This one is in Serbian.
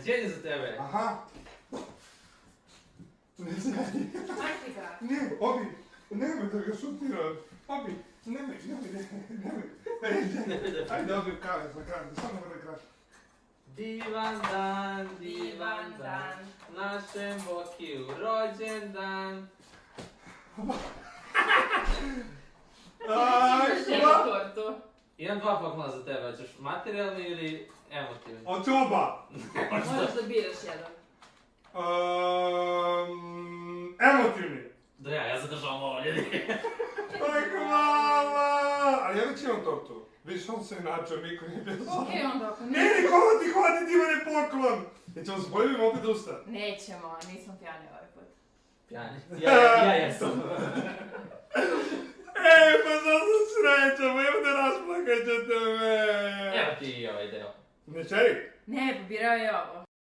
iznenađenje za tebe. Aha. Ne znam. Ne, obi, nemoj da ga šutiraš. Obi, nemoj. Ajde, obi, kave za kraj, samo da kraj. Divan dan, našem Bokiju rođendan. Imam dva poklona za tebe, hoćeš materijalni ili emotivni? Hoću oba! Možeš da biraš jedan. Emotivni. Da ja zadržavam ovo ljudi. Majko mama! Ali ja već imam tortu. Viš, on se inačio, niko nije bio znam. Okej, onda ako Ne, nikola ti hvati, ti imane poklon! Nećemo se bojim opet ustati. Nećemo, nisam pijani ovaj put. Pjani? Ja jesam. Ej, pa zato srećamo, evo da rasplakat ćete me! Evo ti i ovaj deo. Ne čeri? Ne, pobirao je ovo.